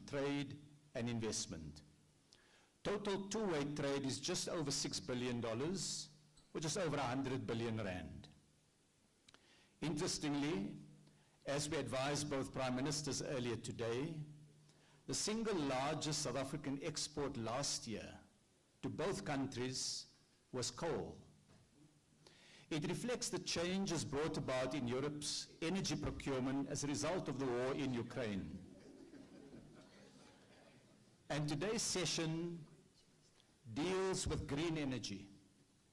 trade and investment. Total two-way trade is just over $6 billion, or just over 100 billion rand. Interestingly, as we advised both Prime Ministers earlier today, the single largest South African export last year to both countries was coal. It reflects the changes brought about in Europe's energy procurement as a result of the war in Ukraine. And today's session deals with green energy,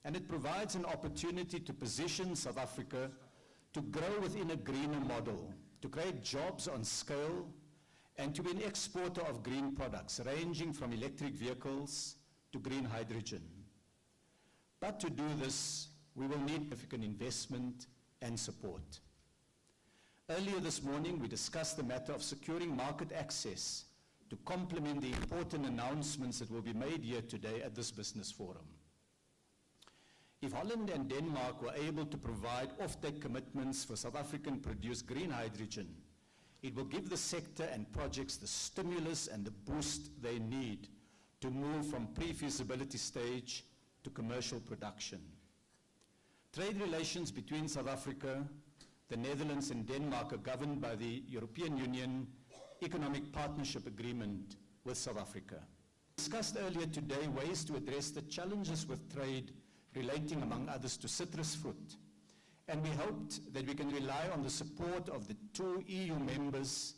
and it provides an opportunity to position South Africa to grow within a greener model, to create jobs on scale, and to be an exporter of green products, ranging from electric vehicles to green hydrogen. But to do this, we will need significant investment and support. Earlier this morning, we discussed the matter of securing market access to complement the important announcements that will be made here today at this business forum. If Holland and Denmark were able to provide offtake commitments for South African-produced green hydrogen, it will give the sector and projects the stimulus and the boost they need to move from pre-feasibility stage to commercial production. Trade relations between South Africa, the Netherlands, and Denmark are governed by the European Union Economic Partnership Agreement with South Africa. We discussed earlier today ways to address the challenges with trade relating, among others, to citrus fruit. And we hoped that we can rely on the support of the 2 EU members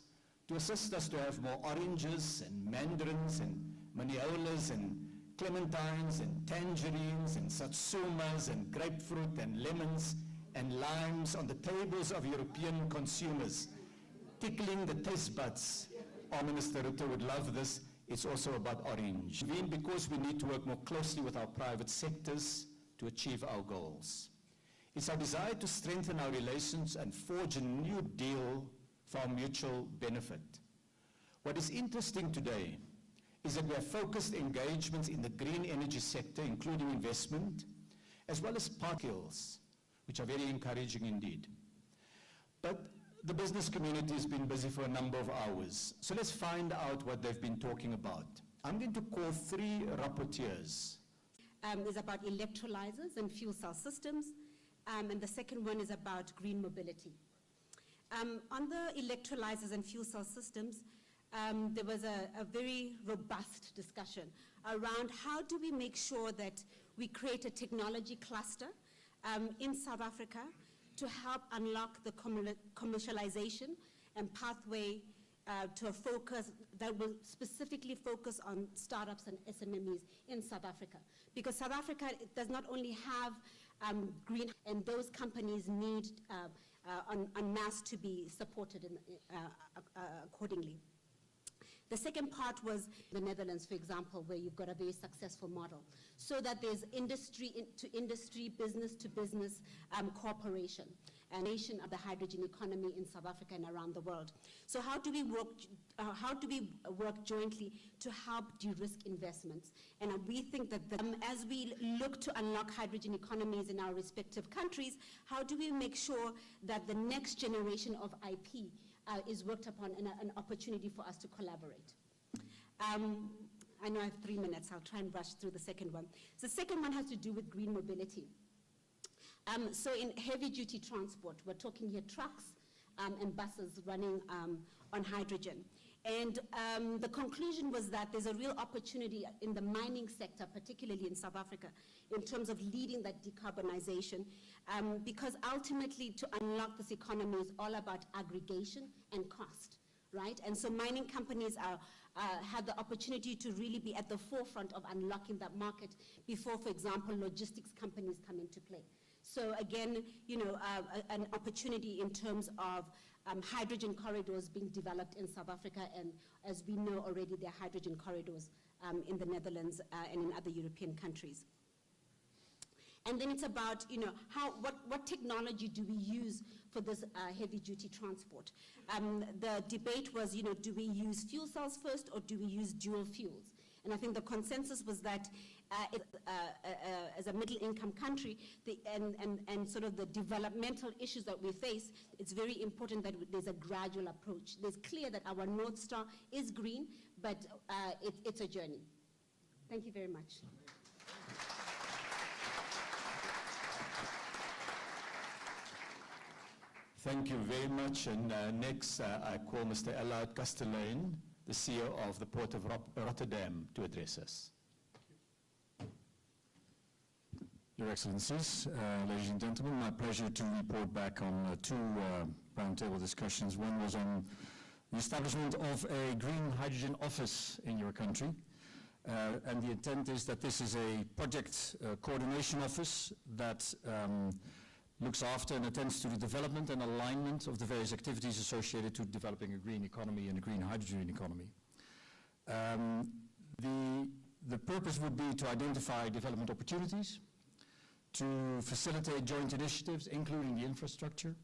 to assist us to have more oranges and mandarins and maniolas and clementines and tangerines and satsumas and grapefruit and lemons and limes on the tables of European consumers, tickling the taste buds. Our Minister Rutte would love this. It's also about orange. Because we need to work more closely with our private sectors to achieve our goals. It's our desire to strengthen our relations and forge a new deal for our mutual benefit. What is interesting today is that we have focused engagements in the green energy sector, including investment, as well as skills, which are very encouraging indeed. But the business community has been busy for a number of hours, so let's find out what they've been talking about. I'm going to call 3 rapporteurs. Is about electrolyzers and fuel cell systems, and the second one is about green mobility. On the electrolyzers and fuel cell systems, there was a very robust discussion around how do we make sure that we create a technology cluster in South Africa to help unlock the commercialization and pathway to a focus that will specifically focus on startups and SMMEs in South Africa. Because South Africa does not only have green, and those companies need en masse to be supported accordingly. The second part was the Netherlands, for example, where you've got a very successful model, so that there's industry to industry, business to business cooperation, and nation of the hydrogen economy in South Africa and around the world. So how do we work jointly to help de-risk investments? And we think that as we look to unlock hydrogen economies in our respective countries, how do we make sure that the next generation of IP is worked upon and an opportunity for us to collaborate? I know I have 3 minutes. I'll try and rush through the second one. So the second one has to do with green mobility. So in heavy-duty transport, we're talking here trucks and buses running on hydrogen. And the conclusion was that there's a real opportunity in the mining sector, particularly in South Africa, in terms of leading that decarbonization, because ultimately to unlock this economy is all about aggregation and cost, right? And so mining companies have the opportunity to really be at the forefront of unlocking that market before, for example, logistics companies come into play. So again, you know, an opportunity in terms of hydrogen corridors being developed in South Africa, and as we know already, there are hydrogen corridors in the Netherlands and in other European countries. And then it's about, you know, what technology do we use for this heavy-duty transport? The debate was, you know, do we use fuel cells first or do we use dual fuels? And I think the consensus was that as a middle-income country, and sort of the developmental issues that we face, it's very important that there's a gradual approach. It's clear that our North Star is green, but it's a journey. Thank you very much. Thank you very much. And next, I call Mr. Eloud Kastelein, the CEO of the Port of Rotterdam, to address us. Your Excellencies, ladies and gentlemen, my pleasure to report back on two roundtable discussions. One was on the establishment of a green hydrogen office in your country. And the intent is that this is a project coordination office that looks after and attends to the development and alignment of the various activities associated to developing a green economy and a green hydrogen economy. The purpose would be to identify development opportunities, to facilitate joint initiatives, including the infrastructure,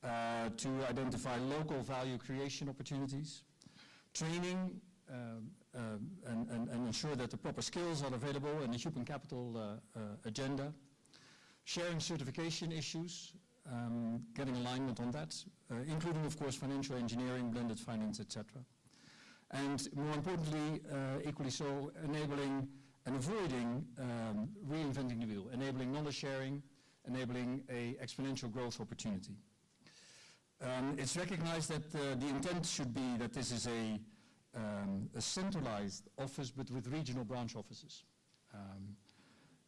to identify local value creation opportunities, training, and ensure that the proper skills are available, and the human capital agenda, sharing certification issues, getting alignment on that, including, of course, financial engineering, blended finance, etc. And more importantly, equally so, enabling and avoiding reinventing the wheel, enabling knowledge sharing, enabling an exponential growth opportunity. It's recognized that the intent should be that this is a centralized office, but with regional branch offices.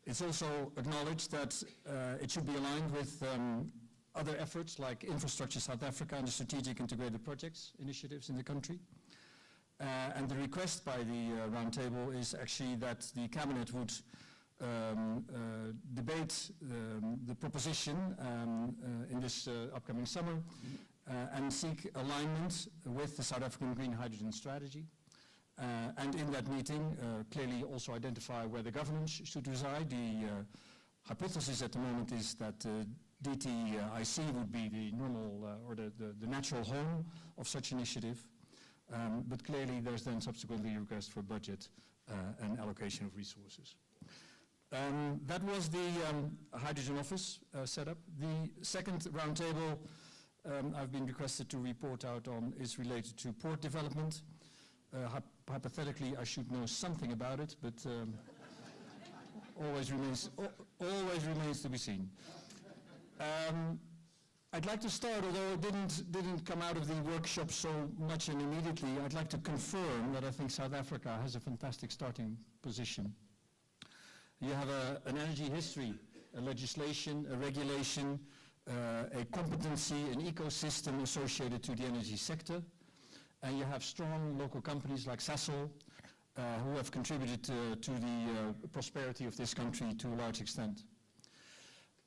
It's also acknowledged that it should be aligned with other efforts like Infrastructure South Africa and the Strategic Integrated Projects initiatives in the country. And the request by the roundtable is actually that the Cabinet would debate the proposition in this upcoming summer and seek alignment with the South African Green Hydrogen Strategy. And in that meeting, clearly also identify where the governance should reside. The hypothesis at the moment is that DTIC would be the normal or the natural home of such initiative. But clearly there's then subsequently a request for budget and allocation of resources. That was the hydrogen office setup. The second roundtable I've been requested to report out on is related to port development. Hypothetically, I should know something about it, but always remains to be seen. I'd like to start, although it didn't come out of the workshop so much and immediately, I'd like to confirm that I think South Africa has a fantastic starting position. You have an energy history, a legislation, a regulation, a competency, an ecosystem associated to the energy sector. And you have strong local companies like Sasol, who have contributed to the prosperity of this country to a large extent.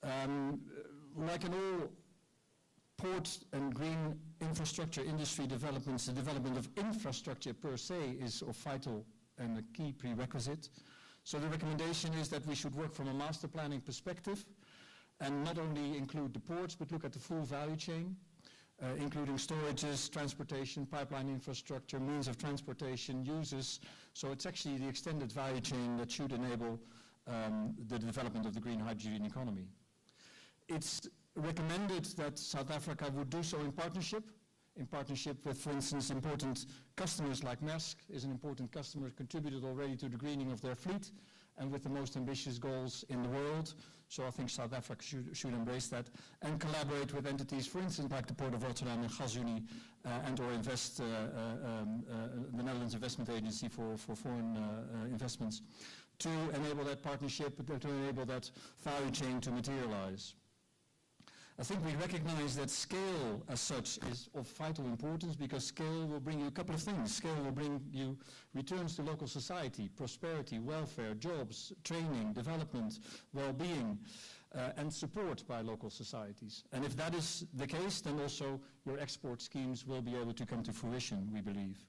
Like in all port and green infrastructure industry developments, the development of infrastructure per se is of vital and a key prerequisite. So the recommendation is that we should work from a master planning perspective and not only include the ports, but look at the full value chain. Including storages, transportation, pipeline infrastructure, means of transportation, users. So it's actually the extended value chain that should enable the development of the green hydrogen economy. It's recommended that South Africa would do so in partnership with, for instance, important customers like Maersk is an important customer, contributed already to the greening of their fleet, and with the most ambitious goals in the world. So I think South Africa should embrace that and collaborate with entities, for instance, like the Port of Rotterdam and GasUnie, and or invest, the Netherlands Investment Agency for foreign investments, to enable that partnership, to enable that value chain to materialize. I think we recognize that scale as such is of vital importance, because scale will bring you a couple of things. Scale will bring you returns to local society, prosperity, welfare, jobs, training, development, well-being, and support by local societies. And if that is the case, then also your export schemes will be able to come to fruition, we believe.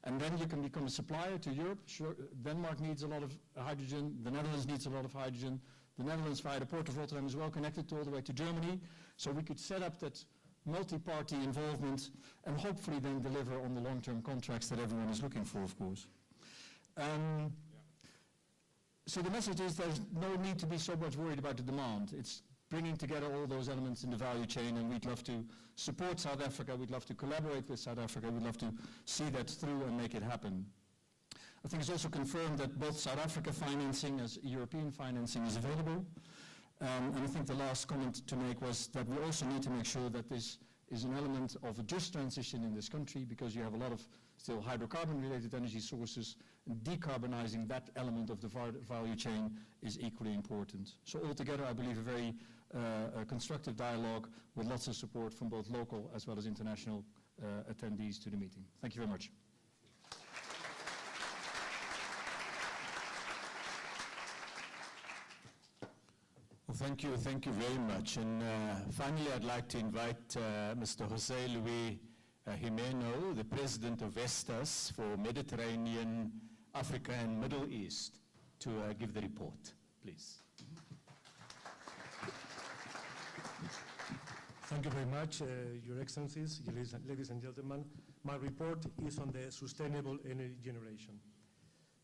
And then you can become a supplier to Europe. Sure, Denmark needs a lot of hydrogen, the Netherlands needs a lot of hydrogen. The Netherlands via the Port of Rotterdam is well connected to all the way to Germany, so we could set up that multi-party involvement and hopefully then deliver on the long-term contracts that everyone is looking for, of course. So the message is there's no need to be so much worried about the demand. It's bringing together all those elements in the value chain, and we'd love to support South Africa, we'd love to collaborate with South Africa, we'd love to see that through and make it happen. I think it's also confirmed that both South Africa financing as European financing is available. And I think the last comment to make was that we also need to make sure that this is an element of a just transition in this country, because you have a lot of still hydrocarbon-related energy sources, and decarbonizing that element of the value chain is equally important. So altogether, I believe a very constructive dialogue with lots of support from both local as well as international attendees to the meeting. Thank you very much. Well, thank you very much. And finally, I'd like to invite Mr. José Luis Jimeno, the President of Vestas for Mediterranean, Africa and Middle East, to give the report, please. Thank you very much, Your Excellencies, ladies and gentlemen. My report is on the sustainable energy generation.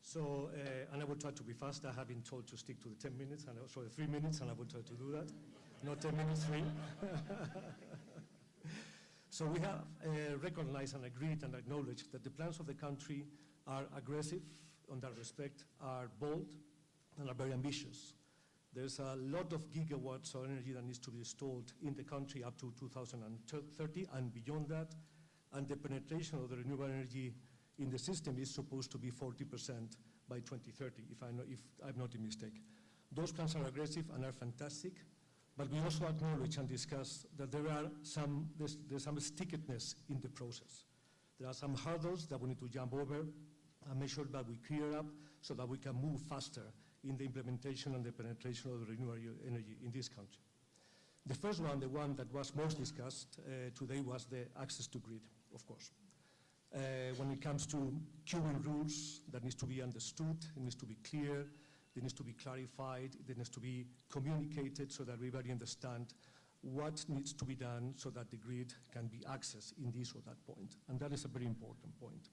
So, and I will try to be fast. I have been told to stick to the 10 minutes, and also the 3 minutes, and I will try to do that. Not 10 minutes, 3. So we have recognized and agreed and acknowledged that the plans of the country are aggressive on that respect, are bold, and are very ambitious. There's a lot of gigawatts of energy that needs to be installed in the country up to 2030 and beyond that, and the penetration of the renewable energy in the system is supposed to be 40% by 2030, if I'm not in mistake. Those plans are aggressive and are fantastic, but we also acknowledge and discuss that there's some stickiness in the process. There are some hurdles that we need to jump over and make sure that we clear up so that we can move faster in the implementation and the penetration of the renewable energy in this country. The first one, the one that was most discussed today, was the access to grid, of course. When it comes to queuing rules, that needs to be understood, it needs to be clear, it needs to be clarified, it needs to be communicated so that everybody understands what needs to be done so that the grid can be accessed in this or that point. And that is a very important point.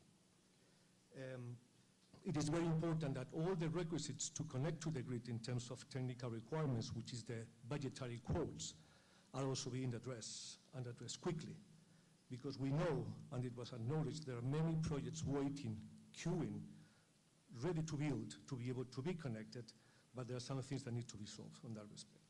It is very important that all the requisites to connect to the grid in terms of technical requirements, which is the budgetary quotes, are also being addressed and addressed quickly. Because we know, and it was acknowledged, there are many projects waiting, queuing, ready to build, to be able to be connected, but there are some things that need to be solved on that respect.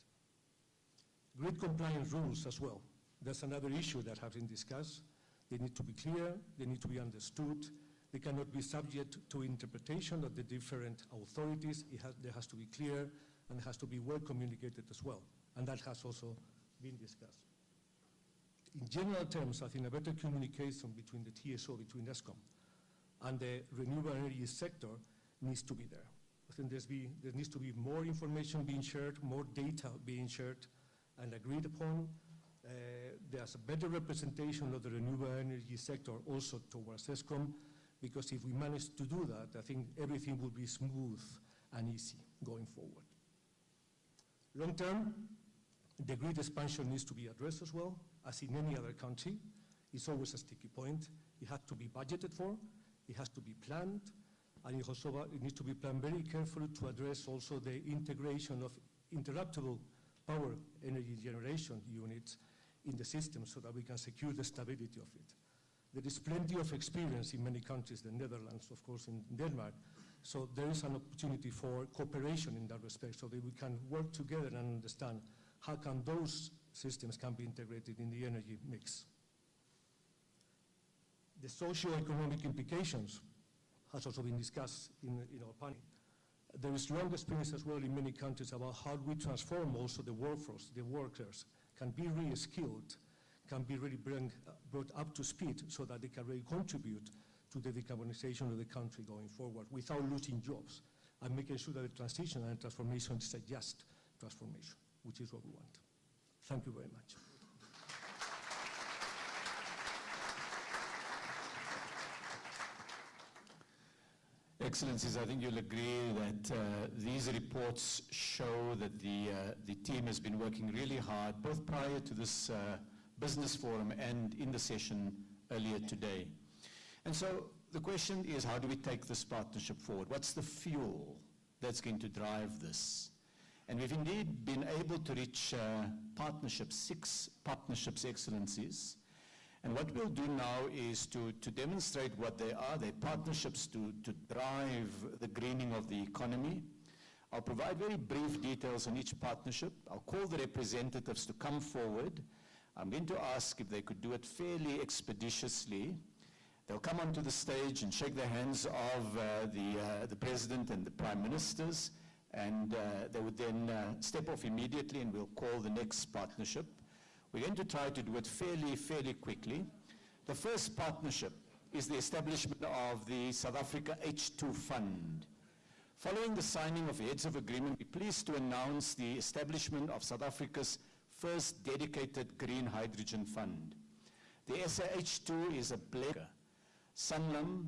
Grid compliance rules as well. That's another issue that has been discussed. They need to be clear, they need to be understood, they cannot be subject to interpretation of the different authorities. There has to be clear and it has to be well communicated as well. And that has also been discussed. In general terms, I think a better communication between the TSO, between ESCOM, and the renewable energy sector needs to be there. I think there needs to be more information being shared, more data being shared and agreed upon. There's a better representation of the renewable energy sector also towards ESCOM, because if we manage to do that, I think everything will be smooth and easy going forward. Long term, the grid expansion needs to be addressed as well, as in any other country. It's always a sticky point. It has to be budgeted for, it has to be planned, and it needs to be planned very carefully to address also the integration of interruptible power energy generation units in the system so that we can secure the stability of it. There is plenty of experience in many countries, the Netherlands, of course, in Denmark. So there is an opportunity for cooperation in that respect so that we can work together and understand how can those systems can be integrated in the energy mix. The socio-economic implications has also been discussed in our panel. There is long experience as well in many countries about how we transform also the workforce, the workers can be really skilled, can be really brought up to speed so that they can really contribute to the decarbonization of the country going forward without losing jobs and making sure that the transition and transformation is a just transformation, which is what we want. Thank you very much. Excellencies, I think you'll agree that these reports show that the team has been working really hard, both prior to this business forum and in the session earlier today. And so the question is, how do we take this partnership forward? What's the fuel that's going to drive this? And we've indeed been able to reach partnerships, 6 partnerships excellencies. And what we'll do now is to demonstrate what they are. They're partnerships to drive the greening of the economy. I'll provide very brief details on each partnership. I'll call the representatives to come forward. I'm going to ask if they could do it fairly expeditiously. They'll come onto the stage and shake the hands of the President and the Prime Ministers, and they would then step off immediately, and we'll call the next partnership. We're going to try to do it fairly quickly. The first partnership is the establishment of the South Africa H2 Fund. Following the signing of Heads of Agreement, we're pleased to announce the establishment of South Africa's first dedicated green hydrogen fund. The SAH2 is a blend of Sanlam,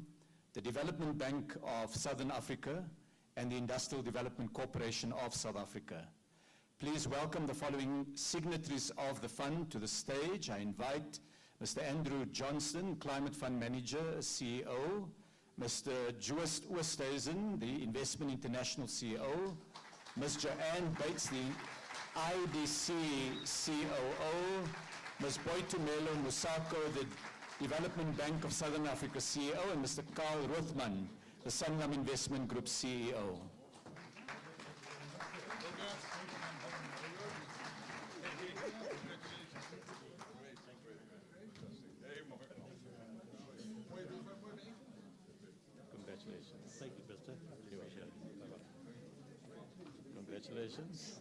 the Development Bank of Southern Africa, and the Industrial Development Corporation of South Africa. Please welcome the following signatories of the fund to the stage. I invite Mr. Andrew Johnston, Climate Fund Manager, CEO, Mr. Joost Oosthuizen, the Investment International CEO, Ms. Joanne Bates, the IDC COO, Ms. Boitumelo Musako, the Development Bank of Southern Africa CEO, and Mr. Carl Rothman, the Sanlam Investment Group CEO. Congratulations. Thank you, Mr. Congratulations.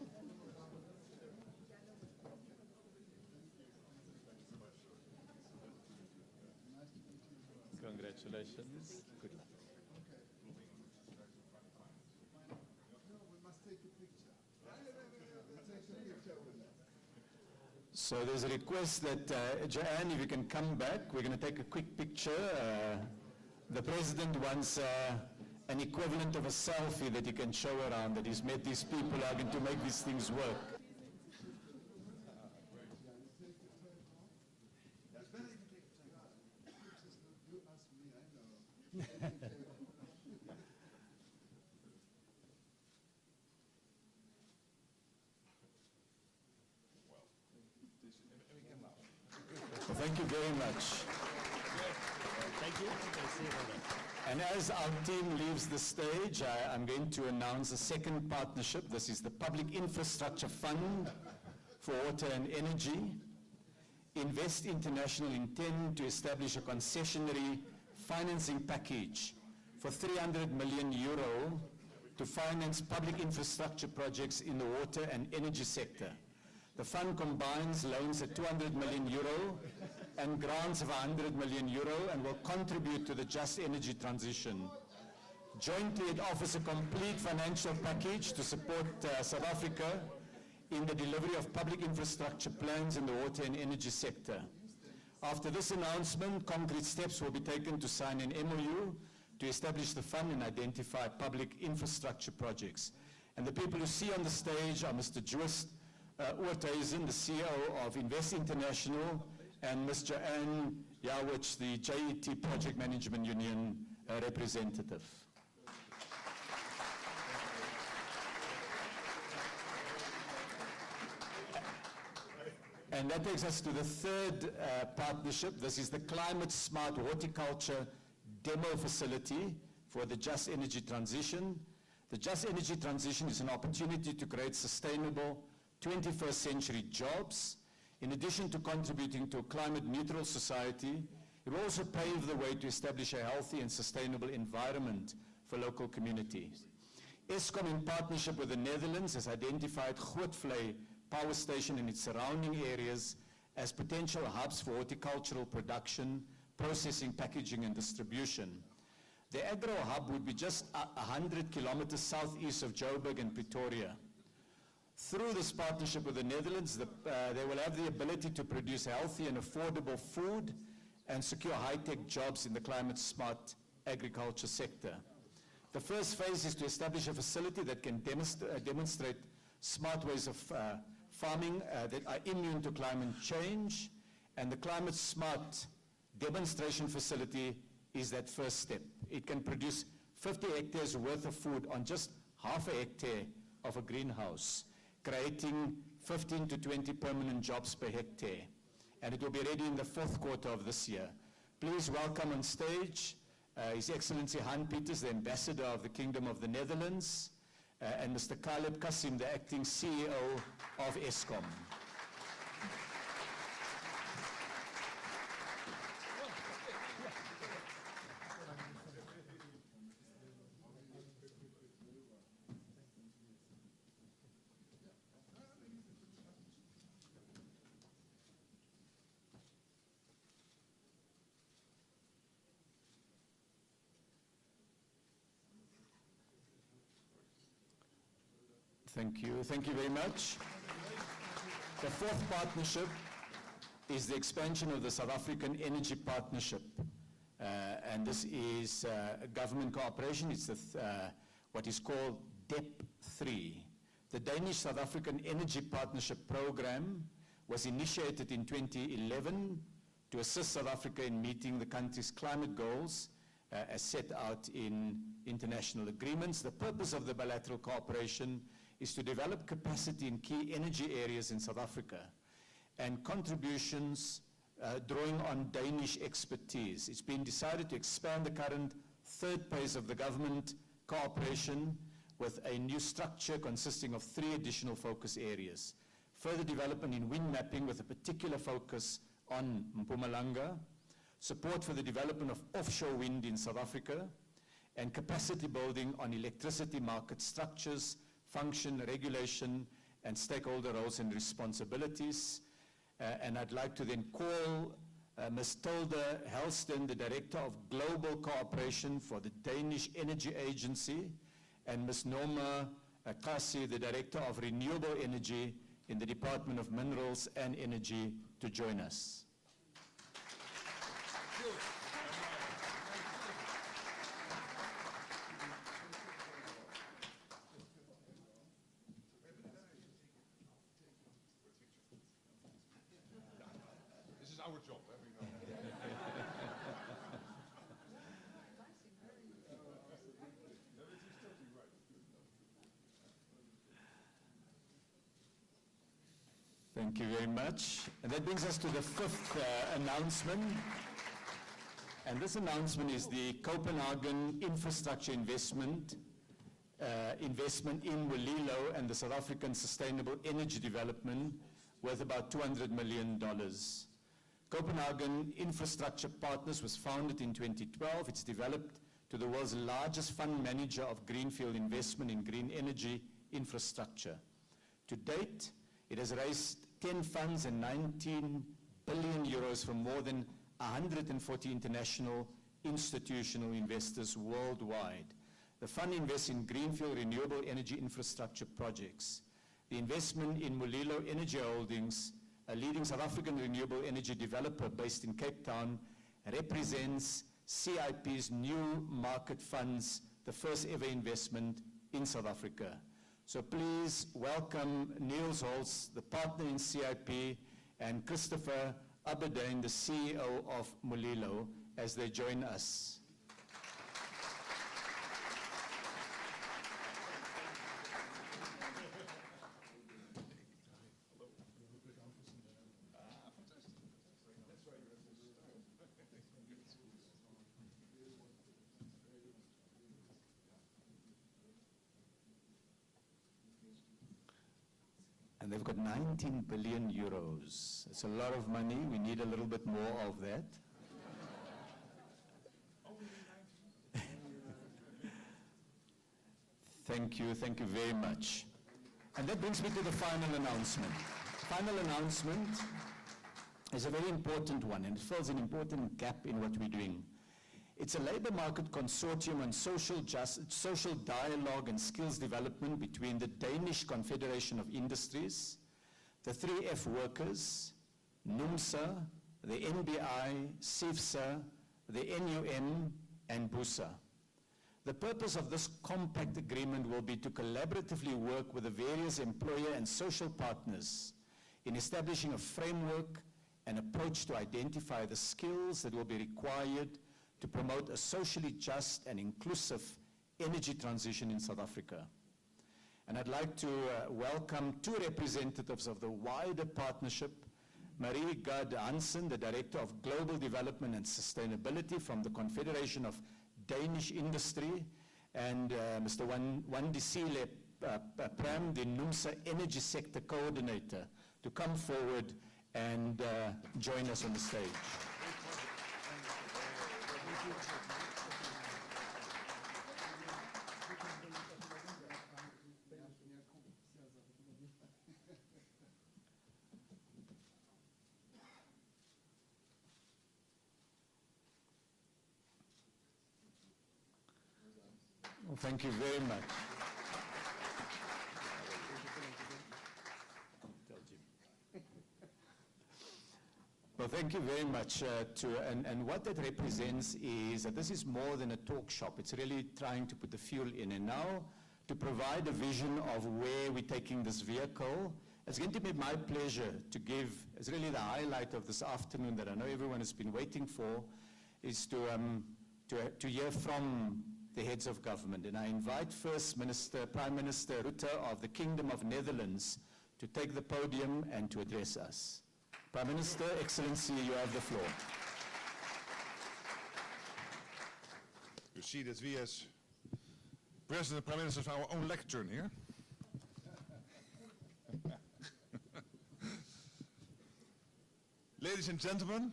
Congratulations. Good luck. So there's a request that, Joanne, if you can come back, we're going to take a quick picture. The President wants an equivalent of a selfie that he can show around, that he's met these people who are going to make these things work. Thank you very much. Thank you. And as our team leaves the stage, I'm going to announce a second partnership. This is the Public Infrastructure Fund for Water and Energy. Invest International intend to establish a concessionary financing package for 300 million euro to finance public infrastructure projects in the water and energy sector. The fund combines loans at 200 million euro and grants of 100 million euro and will contribute to the just energy transition. Jointly, it offers a complete financial package to support South Africa in the delivery of public infrastructure plans in the water and energy sector. After this announcement, concrete steps will be taken to sign an MOU to establish the fund and identify public infrastructure projects. And the people you see on the stage are Mr. Joost Oosthuizen, the CEO of Invest International, and Ms. Joanne Yawich, the JET Project Management Union representative. And that takes us to the third partnership. This is the Climate Smart Horticulture Demo Facility for the Just Energy Transition. The Just Energy Transition is an opportunity to create sustainable 21st century jobs. In addition to contributing to a climate neutral society, it will also pave the way to establish a healthy and sustainable environment for local communities. Eskom, in partnership with the Netherlands, has identified Grootvlei Power Station and its surrounding areas as potential hubs for horticultural production, processing, packaging, and distribution. The agro hub would be just 100 kilometers southeast of Joburg and Pretoria. Through this partnership with the Netherlands, they will have the ability to produce healthy and affordable food and secure high-tech jobs in the climate-smart agriculture sector. The first phase is to establish a facility that can demonstrate smart ways of farming that are immune to climate change, and the climate-smart demonstration facility is that first step. It can produce 50 hectares worth of food on just half a hectare of a greenhouse, creating 15 to 20 permanent jobs per hectare. And it will be ready in the 4th quarter of this year. Please welcome on stage His Excellency Han Peters, the Ambassador of the Kingdom of the Netherlands, and Mr. Caleb Kassim, the Acting CEO of Eskom. Thank you. Thank you very much. The 4th partnership is the expansion of the South African Energy Partnership. And this is a government cooperation. It's what is called DEP3. The Danish-South African Energy Partnership Program was initiated in 2011 to assist South Africa in meeting the country's climate goals as set out in international agreements. The purpose of the bilateral cooperation is to develop capacity in key energy areas in South Africa and contributions drawing on Danish expertise. It's been decided to expand the current 3rd phase of the government cooperation with a new structure consisting of 3 additional focus areas. Further development in wind mapping with a particular focus on Mpumalanga, support for the development of offshore wind in South Africa, and capacity building on electricity market structures, function, regulation, and stakeholder roles and responsibilities. And I'd like to then call Ms. Tilda Helston, the Director of Global Cooperation for the Danish Energy Agency, and Ms. Norma Kasi, the Director of Renewable Energy in the Department of Minerals and Energy, to join us. Our job, Thank you very much. And that brings us to the 5th announcement. And this announcement is the Copenhagen infrastructure investment in Mulilo and the South African Sustainable Energy Development worth about $200 million. Copenhagen Infrastructure Partners was founded in 2012. It's developed to the world's largest fund manager of greenfield investment in green energy infrastructure. To date, it has raised 10 funds and 19 billion euros from more than 140 international institutional investors worldwide. The fund invests in greenfield renewable energy infrastructure projects. The investment in Mulilo Energy Holdings, a leading South African renewable energy developer based in Cape Town, represents CIP's new market funds, the first ever investment in South Africa. So please welcome Niels Holst, the partner in CIP, and Christopher Aberdeen, the CEO of Mulilo, as they join us. And they've got 19 billion euros. It's a lot of money. We need a little bit more of that. Thank you very much. And that brings me to the final announcement. Final announcement is a very important one, and it fills an important gap in what we're doing. It's a labor market consortium on social dialogue and skills development between the Danish Confederation of Industries, the 3F workers, NUMSA, the NBI, CIFSA, the NUM, and BUSA. The purpose of this compact agreement will be to collaboratively work with the various employer and social partners in establishing a framework and approach to identify the skills that will be required to promote a socially just and inclusive energy transition in South Africa. And I'd like to welcome two representatives of the wider partnership, Marie Gard Hansen, the Director of Global Development and Sustainability from the Confederation of Danish Industry, and Mr. Wandisile Pram, the NUMSA Energy Sector Coordinator, to come forward and join us on the stage. Well, thank you very much. Well, thank you very much. And what that represents is that this is more than a talk shop. It's really trying to put the fuel in. And now, to provide a vision of where we're taking this vehicle, it's going to be my pleasure to give, it's really the highlight of this afternoon that I know everyone has been waiting for, is to hear from the heads of government. And I invite first Prime Minister Rutte of the Kingdom of Netherlands to take the podium and to address us. Prime Minister, Excellency, you have the floor. You see that we as President and Prime Minister have our own lectern here. Ladies and gentlemen,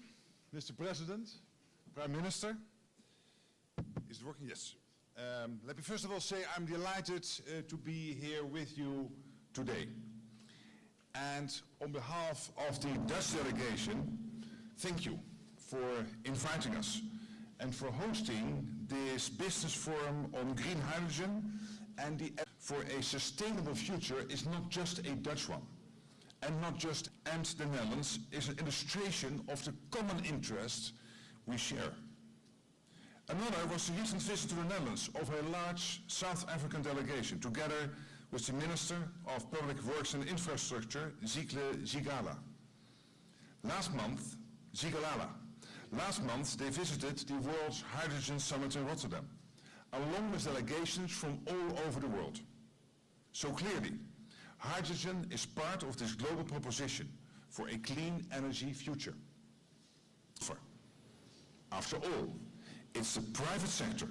Mr. President, Prime Minister, is it working? Yes. Let me first of all say I'm delighted to be here with you today. And on behalf of the Dutch delegation, thank you for inviting us and for hosting this business forum on green hydrogen. And for a sustainable future is not just a Dutch one, and not just and the Netherlands is an illustration of the common interest we share. Another was the recent visit to the Netherlands of a large South African delegation, together with the Minister of Public Works and Infrastructure, Zigala. Last month, they visited the World's Hydrogen Summit in Rotterdam, along with delegations from all over the world. So clearly, hydrogen is part of this global proposition for a clean energy future. After all, it's the private sector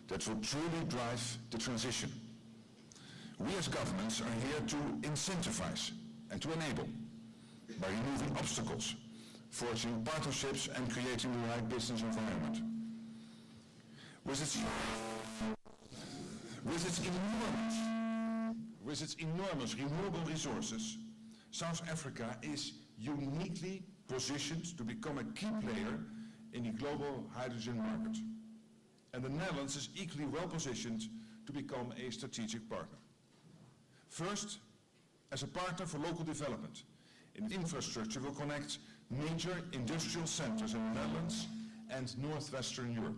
that will truly drive the transition. We as governments are here to incentivize and to enable by removing obstacles, forging partnerships and creating the right business environment. With its enormous renewable resources, South Africa is uniquely positioned to become a key player in the global hydrogen market. And the Netherlands is equally well positioned to become a strategic partner. First, as a partner for local development, infrastructure will connect major industrial centers in the Netherlands and northwestern Europe.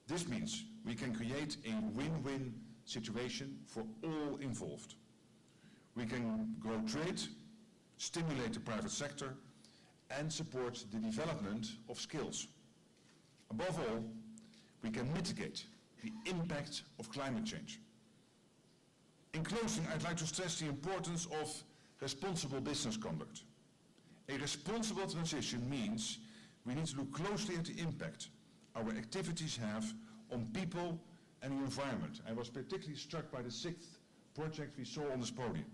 This means we can create a win-win situation for all involved. We can grow trade, stimulate the private sector, and support the development of skills. Above all, we can mitigate the impact of climate change. In closing, I'd like to stress the importance of responsible business conduct. A responsible transition means we need to look closely at the impact our activities have on people and the environment. I was particularly struck by the 6th project we saw on this podium.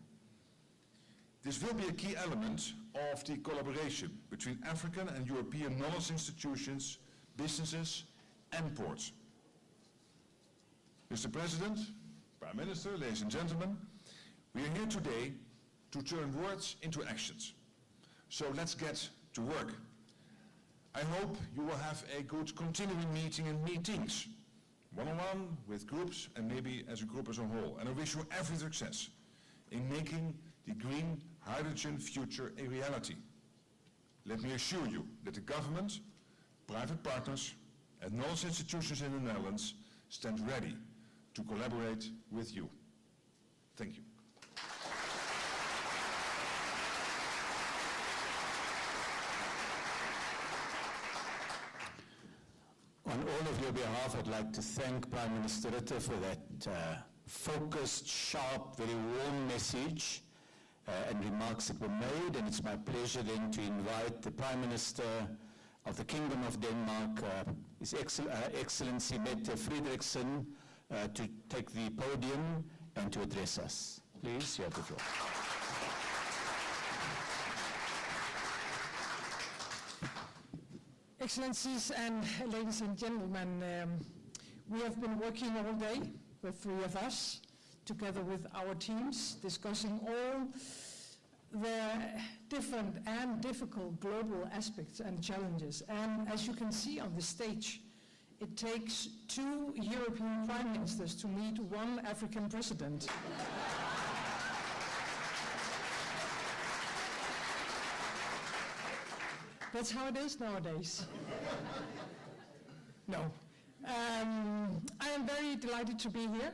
This will be a key element of the collaboration between African and European knowledge institutions, businesses, and ports. Mr. President, Prime Minister, ladies and gentlemen, we are here today to turn words into actions. So let's get to work. I hope you will have a good continuing meeting and meetings, one-on-one, with groups, and maybe as a group as a whole. And I wish you every success in making the green hydrogen future a reality. Let me assure you that the government, private partners, and knowledge institutions in the Netherlands stand ready to collaborate with you. Thank you. On all of your behalf, I'd like to thank Prime Minister Rutte for that focused, sharp, very warm message and remarks that were made, and it's my pleasure then to invite the Prime Minister of the Kingdom of Denmark, His Excellency PM Frederiksen, to take the podium and to address us. Please, you have the floor. Excellencies and ladies and gentlemen, we have been working all day, the three of us, together with our teams, discussing all the different and difficult global aspects and challenges. And as you can see on the stage, it takes 2 European prime ministers to meet 1 African president. That's how it is nowadays. No. I am very delighted to be here.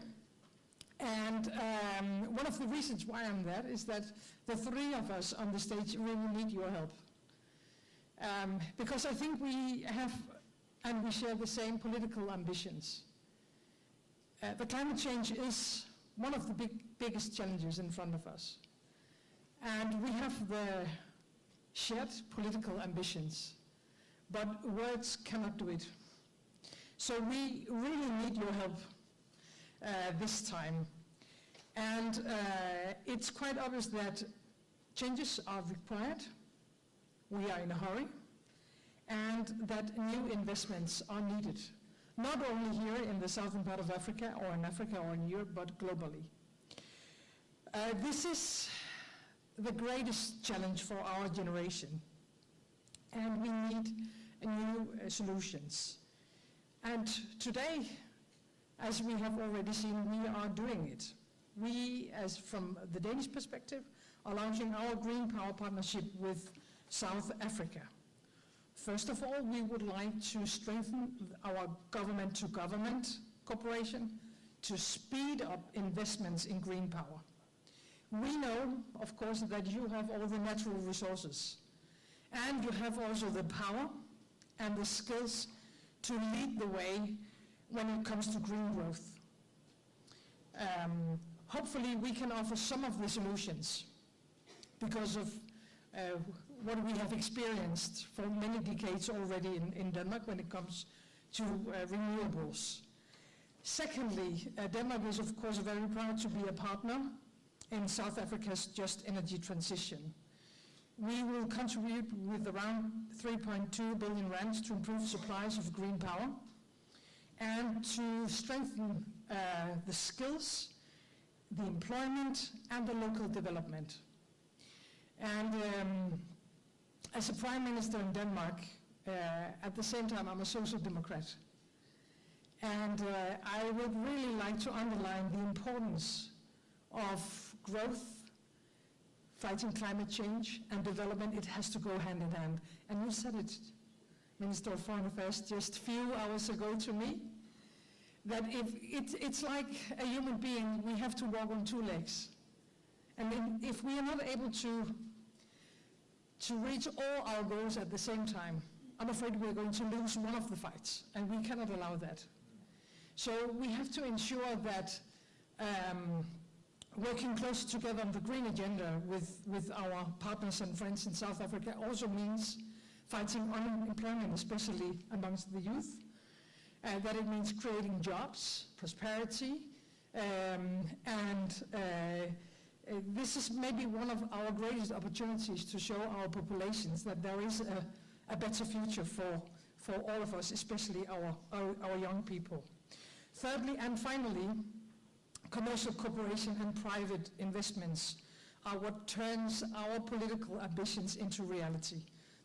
And one of the reasons why I'm there is that the 3 of us on the stage really need your help. Because I think we have, and we share the same political ambitions. The climate change is one of the biggest challenges in front of us. And we have the shared political ambitions, but words cannot do it. So we really need your help this time. And it's quite obvious that changes are required, we are in a hurry, and that new investments are needed, not only here in the southern part of Africa or in Africa or in Europe, but globally. This is the greatest challenge for our generation, and we need new solutions. And today, as we have already seen, we are doing it. We, as from the Danish perspective, are launching our Green Power Partnership with South Africa. First of all, we would like to strengthen our government-to-government cooperation to speed up investments in green power. We know, of course, that you have all the natural resources, and you have also the power and the skills to lead the way when it comes to green growth. Hopefully we can offer some of the solutions because of what we have experienced for many decades already in Denmark when it comes to renewables. Secondly, Denmark is of course very proud to be a partner in South Africa's just energy transition. We will contribute with around 3.2 billion rands to improve supplies of green power and to strengthen the skills, the employment, and the local development. And as a prime minister in Denmark, at the same time I'm a social democrat. And I would really like to underline the importance of growth, fighting climate change, and development. It has to go hand in hand. And you said it, Minister of Foreign Affairs, just a few hours ago to me, that it's like a human being, we have to walk on 2 legs. And if we are not able to reach all our goals at the same time, I'm afraid we're going to lose one of the fights, and we cannot allow that. So we have to ensure that working closer together on the green agenda with our partners and friends in South Africa also means fighting unemployment, especially amongst the youth. That it means creating jobs, prosperity, and this is maybe one of our greatest opportunities to show our populations that there is a better future for all of us, especially our young people. Thirdly and finally, commercial cooperation and private investments are what turns our political ambitions into reality.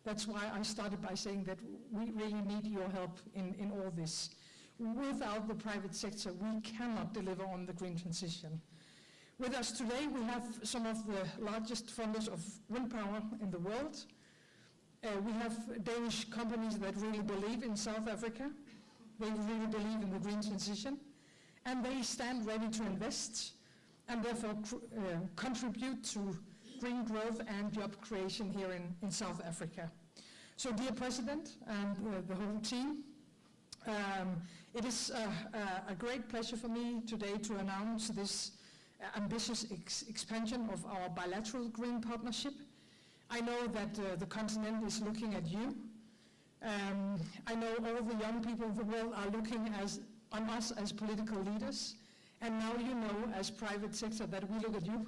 That's why I started by saying that we really need your help in all this. Without the private sector, we cannot deliver on the green transition. With us today, we have some of the largest funders of wind power in the world. We have Danish companies that really believe in South Africa. They really believe in the green transition. And they stand ready to invest and therefore contribute to green growth and job creation here in South Africa. So dear President and the whole team, It is a great pleasure for me today to announce this ambitious expansion of our bilateral green partnership. I know that the continent is looking at you. I know all the young people of the world are looking on us as political leaders, and now you know as private sector that we look at you.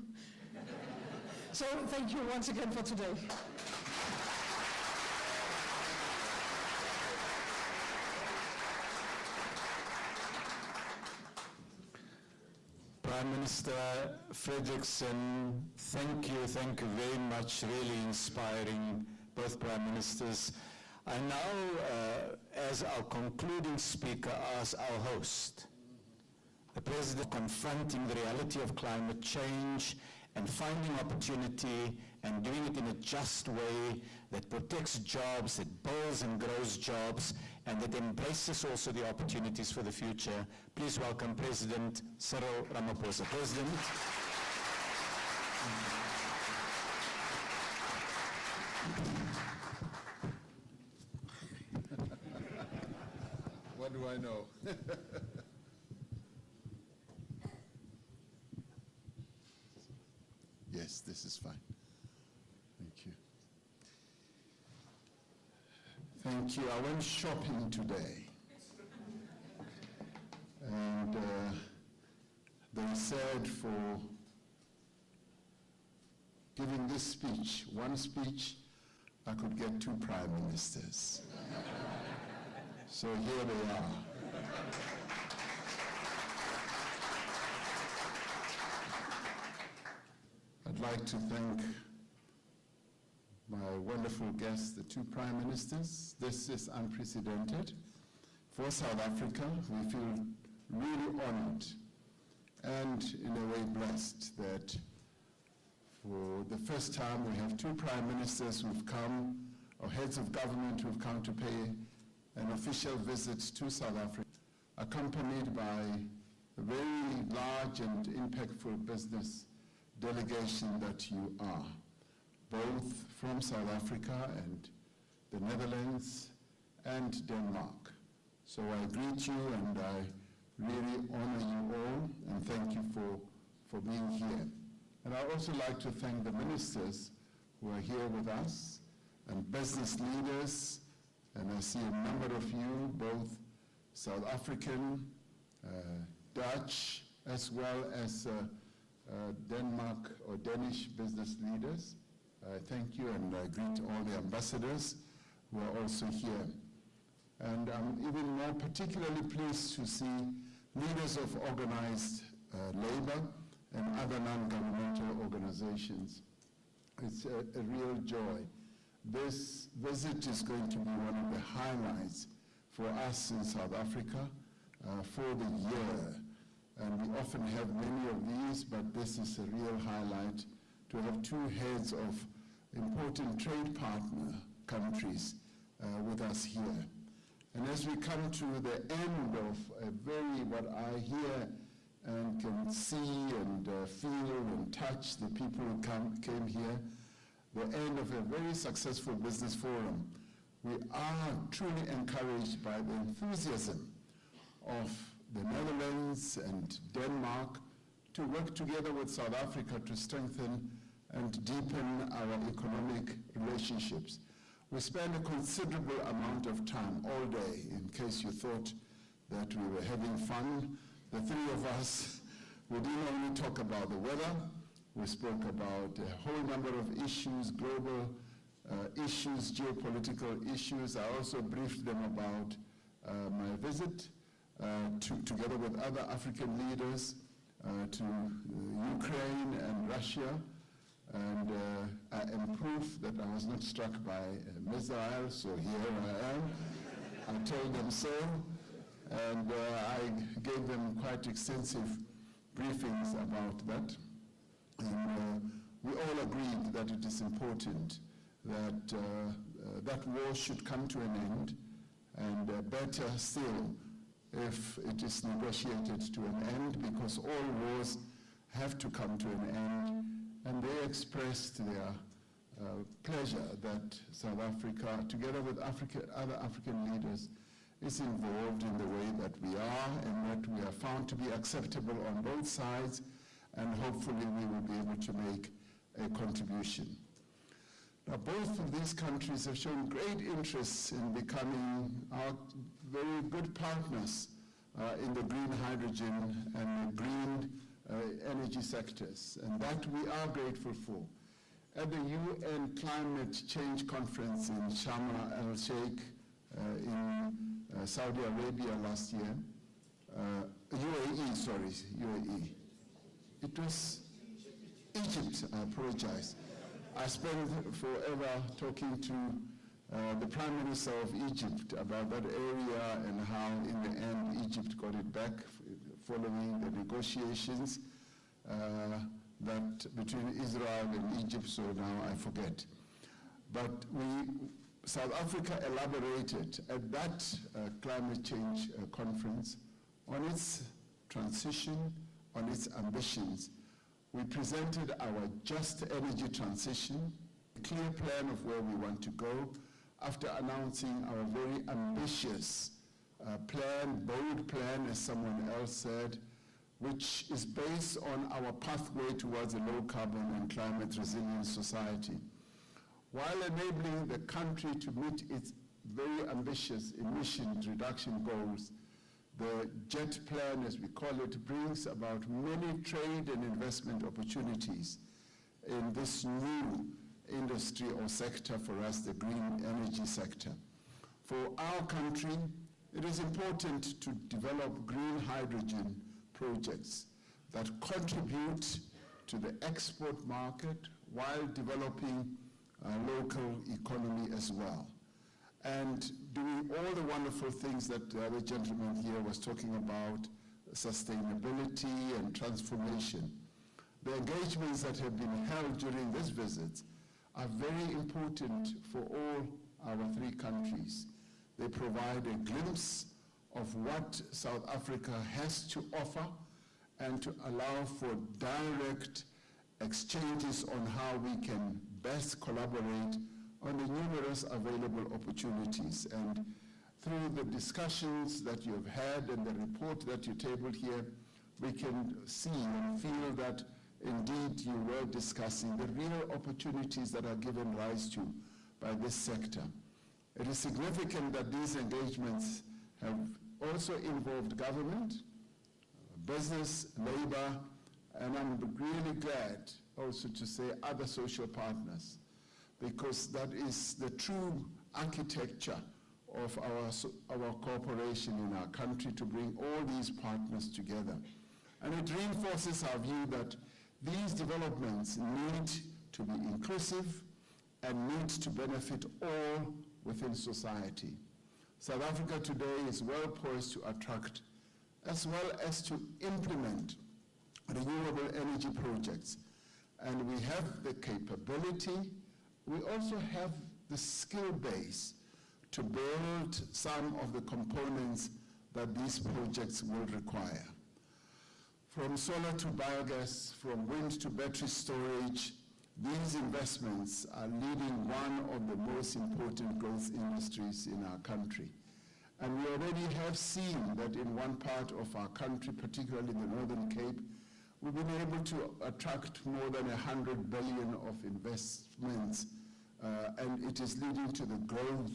So thank you once again for today. Prime Minister Frederiksen, thank you very much, really inspiring, both Prime Ministers. I now, as our concluding speaker, ask our host, the President, confronting the reality of climate change and finding opportunity and doing it in a just way that protects jobs, that builds and grows jobs, and that embraces also the opportunities for the future. Please welcome President Cyril Ramaphosa. President. What do I know? Yes, this is fine. Thank you. Thank you. I went shopping today. And they said for giving this speech, one speech, I could get 2 prime ministers. So here they are. I'd like to thank my wonderful guests, the 2 prime ministers. This is unprecedented. For South Africa, we feel really honored and in a way blessed that for the first time we have 2 prime ministers who've come, or heads of government who've come to pay an official visit to South Africa, accompanied by a very large and impactful business delegation that you are, both from South Africa and the Netherlands and Denmark. So I greet you and I really honor you all and thank you for being here. And I'd also like to thank the ministers who are here with us and business leaders, and I see a number of you, both South African, Dutch, as well as Denmark or Danish business leaders. Thank you, and I greet all the ambassadors who are also here. And I'm even more particularly pleased to see leaders of organized labor and other non-governmental organizations. It's a real joy. This visit is going to be one of the highlights for us in South Africa for the year. And we often have many of these, but this is a real highlight to have 2 heads of important trade partner countries with us here. And as we come to the end of a very, what I hear and can see and feel and touch the people who came here, the end of a very successful business forum, we are truly encouraged by the enthusiasm of the Netherlands and Denmark to work together with South Africa to strengthen and deepen our economic relationships. We spend a considerable amount of time all day, in case you thought that we were having fun. The 3 of us, we didn't only talk about the weather, we spoke about a whole number of issues, global issues, geopolitical issues. I also briefed them about my visit together with other African leaders to Ukraine and Russia. And I am proof that I was not struck by a missile, so here I am. I told them so, and I gave them quite extensive briefings about that. And we all agreed that it is important that that war should come to an end, and better still if it is negotiated to an end, because all wars have to come to an end. And they expressed their pleasure that South Africa, together with other African leaders, is involved in the way that we are and that we are found to be acceptable on both sides, and hopefully we will be able to make a contribution. Now, both of these countries have shown great interest in becoming our very good partners in the green hydrogen and the green energy sectors, and that we are grateful for. At the UN Climate Change Conference in Sharm el-Sheikh in Saudi Arabia last year, UAE. It was Egypt, I apologize. I spent forever talking to the Prime Minister of Egypt about that area and how in the end Egypt got it back following the negotiations that between Israel and Egypt, so now I forget. But South Africa elaborated at that climate change conference on its transition, on its ambitions. We presented our just energy transition, a clear plan of where we want to go, after announcing our very ambitious plan, bold plan, as someone else said, which is based on our pathway towards a low carbon and climate resilient society, while enabling the country to meet its very ambitious emission reduction goals. The JET plan, as we call it, brings about many trade and investment opportunities in this new industry or sector for us, the green energy sector. For our country, it is important to develop green hydrogen projects that contribute to the export market while developing local economy as well, and doing all the wonderful things that the other gentleman here was talking about, sustainability and transformation. The engagements that have been held during this visit are very important for all our three countries. They provide a glimpse of what South Africa has to offer and to allow for direct exchanges on how we can best collaborate on the numerous available opportunities. And through the discussions that you've had and the report that you tabled here, we can see and feel that indeed you were discussing the real opportunities that are given rise to by this sector. It is significant that these engagements have also involved government, business, labor, and I'm really glad also to say other social partners, because that is the true architecture of our cooperation in our country, to bring all these partners together. And it reinforces our view that these developments need to be inclusive and need to benefit all within society. South Africa today is well poised to attract as well as to implement renewable energy projects. And we have the capability, we also have the skill base to build some of the components that these projects will require. From solar to biogas, from wind to battery storage, these investments are leading one of the most important growth industries in our country. And we already have seen that in one part of our country, particularly in the Northern Cape, we've been able to attract more than 100 billion of investments, and it is leading to the growth,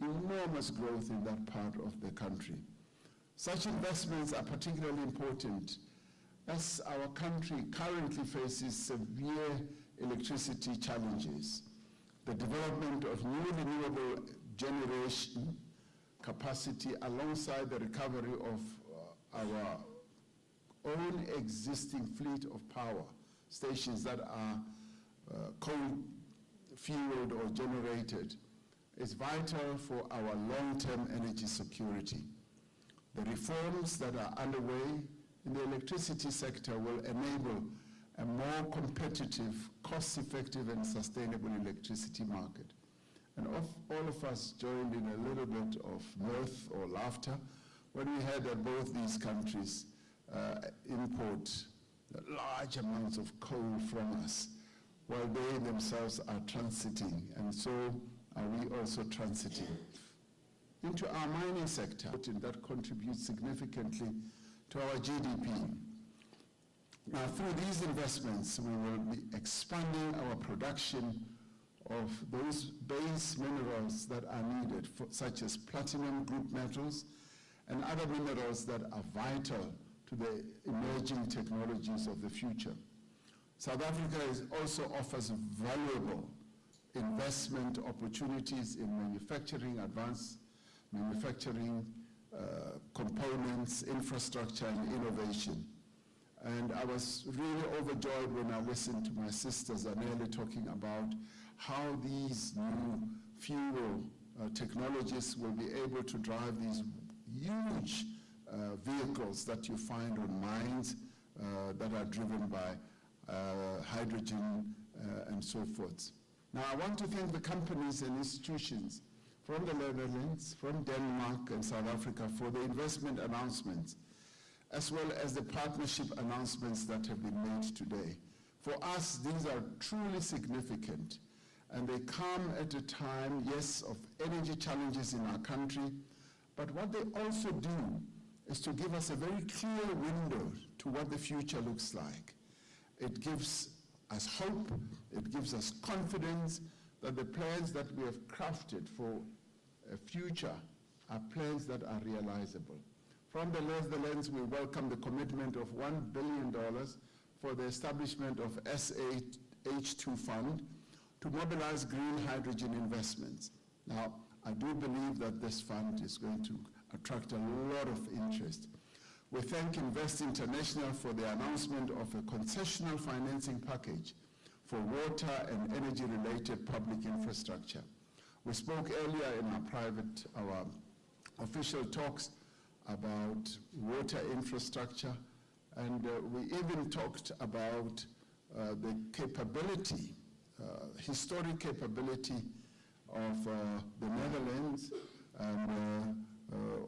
enormous growth in that part of the country. Such investments are particularly important as our country currently faces severe electricity challenges. The development of new renewable generation capacity alongside the recovery of our own existing fleet of power stations that are coal-fueled or generated is vital for our long-term energy security. The reforms that are underway in the electricity sector will enable a more competitive, cost-effective, and sustainable electricity market. And all of us joined in a little bit of mirth or laughter when we heard that both these countries import large amounts of coal from us, while they themselves are transiting, and so are we also transiting. into our mining sector that contributes significantly to our GDP. Now, through these investments, we will be expanding our production of those base minerals that are needed, such as platinum group metals and other minerals that are vital to the emerging technologies of the future. South Africa also offers valuable investment opportunities in manufacturing, advanced manufacturing, components, infrastructure, and innovation. And I was really overjoyed when I listened to my sisters Anele talking about how these new fuel technologies will be able to drive these huge vehicles that you find on mines that are driven by hydrogen and so forth. Now, I want to thank the companies and institutions from the Netherlands, from Denmark and South Africa for the investment announcements, as well as the partnership announcements that have been made today. For us, these are truly significant, and they come at a time, yes, of energy challenges in our country, but what they also do is to give us a very clear window to what the future looks like. It gives us hope, it gives us confidence that the plans that we have crafted for a future are plans that are realizable. From the Netherlands, we welcome the commitment of $1 billion for the establishment of SAH2 Fund to mobilize green hydrogen investments. Now, I do believe that this fund is going to attract a lot of interest. We thank Invest International for the announcement of a concessional financing package for water and energy-related public infrastructure. We spoke earlier in our official talks about water infrastructure, and we even talked about the capability, historic capability of the Netherlands and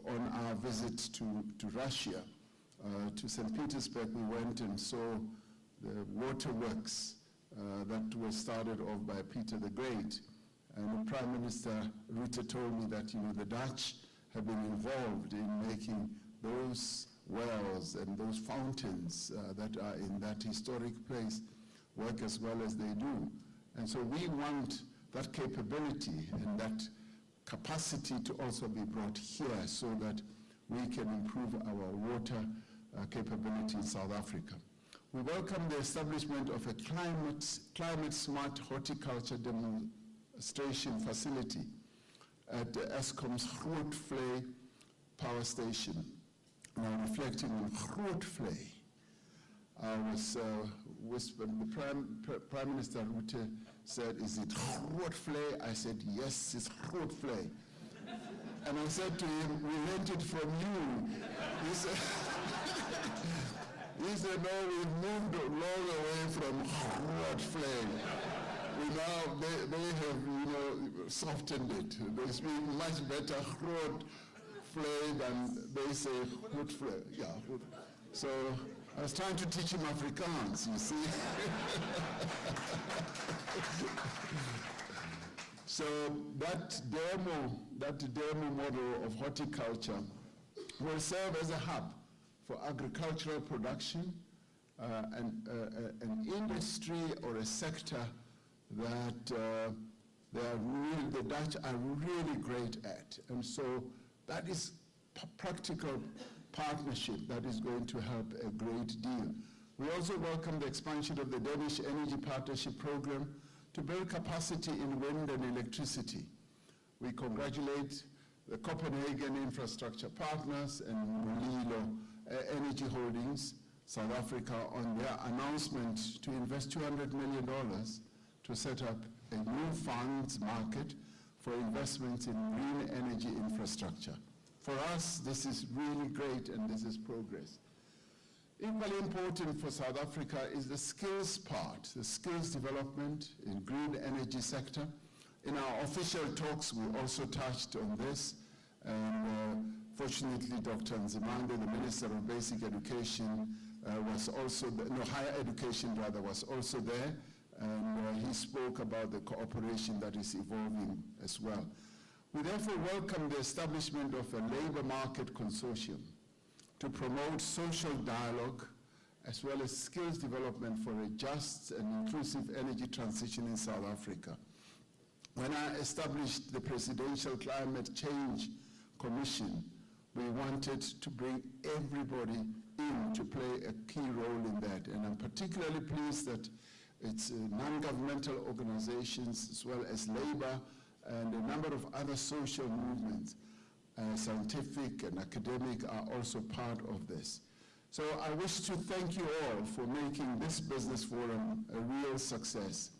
on our visit to Russia. To St. Petersburg, we went and saw the waterworks that were started off by Peter the Great. And Prime Minister Rutte told me that, the Dutch have been involved in making those wells and those fountains that are in that historic place work as well as they do. And so we want that capability and that capacity to also be brought here so that we can improve our water capability in South Africa. We welcome the establishment of a climate-smart horticulture demonstration facility at Eskom's Groot power station. Now, reflecting on Groot, I was whispered, the Prime Minister Rutte said, "Is it Groot?" I said, "Yes, it's Groot." And I said to him, "We lent it from you." He said, "No, we've moved long away from Groot. We now, they have, softened it. They speak much better Groot than they say Groot. Yeah. So I was trying to teach him Afrikaans, you see. So that demo model of horticulture will serve as a hub for agricultural production and an industry or a sector that the Dutch are really great at. And so that is practical partnership that is going to help a great deal. We also welcome the expansion of the Danish Energy Partnership Program to build capacity in wind and electricity. We congratulate the Copenhagen Infrastructure Partners and Mulilo Energy Holdings, South Africa, on their announcement to invest $200 million to set up a new funds market for investments in green energy infrastructure. For us, this is really great and this is progress. Equally important for South Africa is the skills part, the skills development in green energy sector. In our official talks, we also touched on this, and fortunately, Dr. Nzimande, the Minister of Basic Education, was also, higher education rather, was also there, and he spoke about the cooperation that is evolving as well. We therefore welcome the establishment of a labor market consortium to promote social dialogue as well as skills development for a just and inclusive energy transition in South Africa. When I established the Presidential Climate Change Commission, we wanted to bring everybody in to play a key role in that. And I'm particularly pleased that it's non-governmental organizations as well as labor and a number of other social movements, scientific and academic, are also part of this. So I wish to thank you all for making this business forum a real success.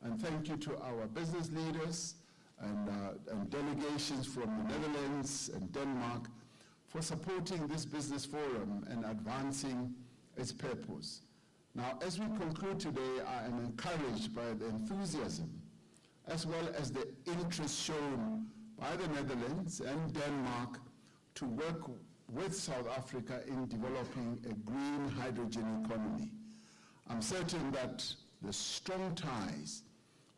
And thank you to our business leaders and delegations from the Netherlands and Denmark for supporting this business forum and advancing its purpose. Now, as we conclude today, I am encouraged by the enthusiasm as well as the interest shown by the Netherlands and Denmark to work with South Africa in developing a green hydrogen economy. I'm certain that the strong ties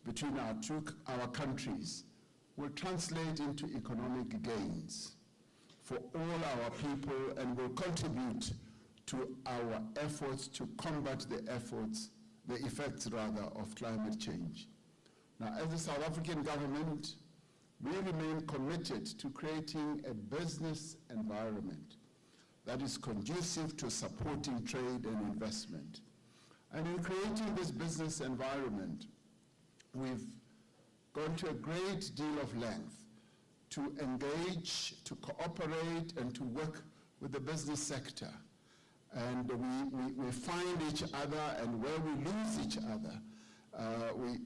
between our countries will translate into economic gains for all our people and will contribute to our efforts to combat the effects of climate change. Now, as the South African government, we remain committed to creating a business environment that is conducive to supporting trade and investment. And in creating this business environment, we've gone to a great deal of length to engage, to cooperate, and to work with the business sector. And we find each other, and where we lose each other, we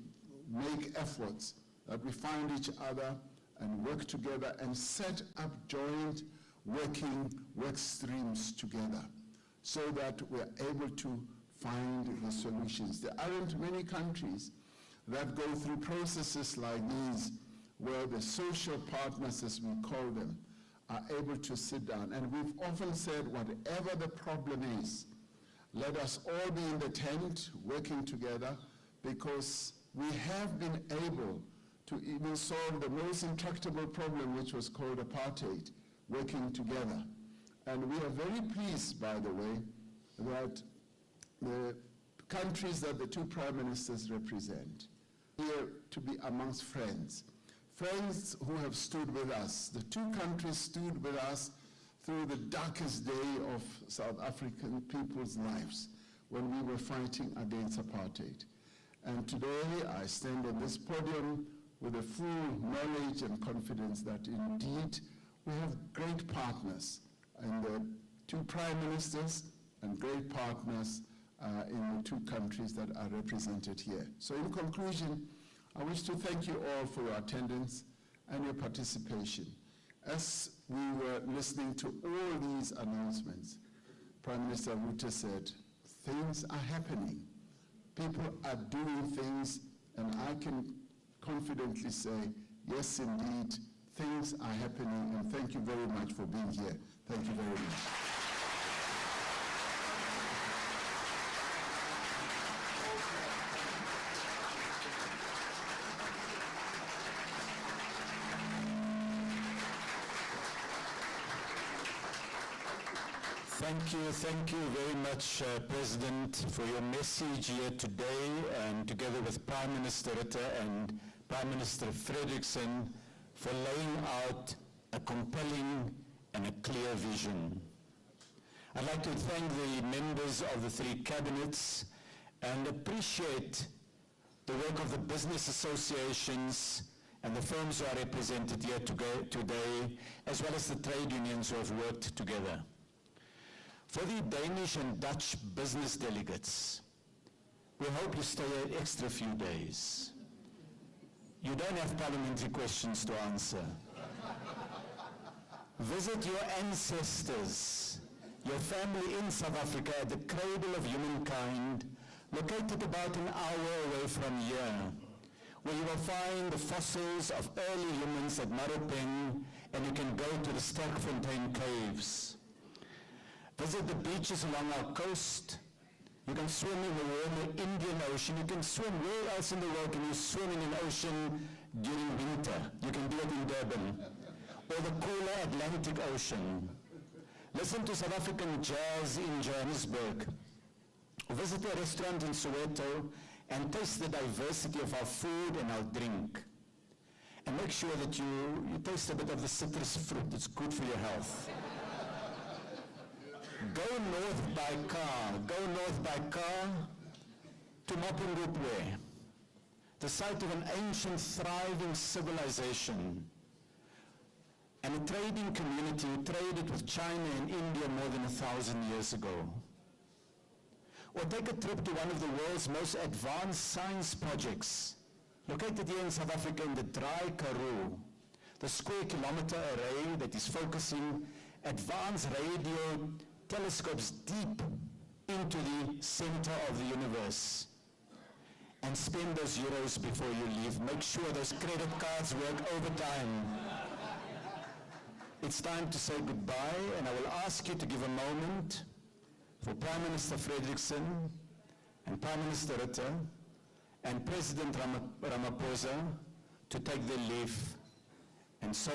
make efforts that we find each other and work together and set up joint work streams together so that we're able to find the solutions. There aren't many countries that go through processes like these where the social partners, as we call them, are able to sit down. And we've often said, whatever the problem is, let us all be in the tent working together, because we have been able to even solve the most intractable problem, which was called apartheid, working together. And we are very pleased, by the way, that the countries that the two prime ministers represent here to be amongst friends who have stood with us. The two countries stood with us through the darkest day of South African people's lives when we were fighting against apartheid. And today I stand on this podium with a full knowledge and confidence that indeed we have great partners in the two prime ministers and great partners in the two countries that are represented here. So in conclusion, I wish to thank you all for your attendance and your participation. As we were listening to all these announcements, Prime Minister Rutte said, things are happening. People are doing things, and I can confidently say, yes, indeed, things are happening, and thank you very much for being here. Thank you very much. Thank you very much, President, for your message here today, and together with Prime Minister Rutte and Prime Minister Frederiksen, for laying out a compelling and a clear vision. I'd like to thank the members of the three cabinets and appreciate the work of the business associations and the firms who are represented here today, as well as the trade unions who have worked together. For the Danish and Dutch business delegates, we hope you stay an extra few days. You don't have parliamentary questions to answer. Visit your ancestors, your family in South Africa, the cradle of humankind, located about an hour away from here, where you will find the fossils of early humans at Maropeng, and you can go to the Sterkfontein caves. Visit the beaches along our coast. You can swim in the warmer Indian Ocean. You can swim where else in the world can you swim in an ocean during winter. You can do it in Durban. Or the cooler Atlantic Ocean. Listen to South African jazz in Johannesburg. Or visit a restaurant in Soweto and taste the diversity of our food and our drink. And make sure that you taste a bit of the citrus fruit. It's good for your health. Go north by car to Mapungubwe, the site of an ancient, thriving civilization and a trading community who traded with China and India more than 1,000 years ago. Or take a trip to one of the world's most advanced science projects, located here in South Africa in the dry Karoo, the square kilometer array that is focusing advanced radio telescopes deep into the center of the universe. And spend those euros before you leave. Make sure those credit cards work overtime. It's time to say goodbye, and I will ask you to give a moment for Prime Minister Frederiksen and Prime Minister Rutte and President Ramaphosa to take their leave. And so,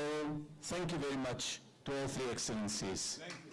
thank you very much to all three excellencies. Thank you.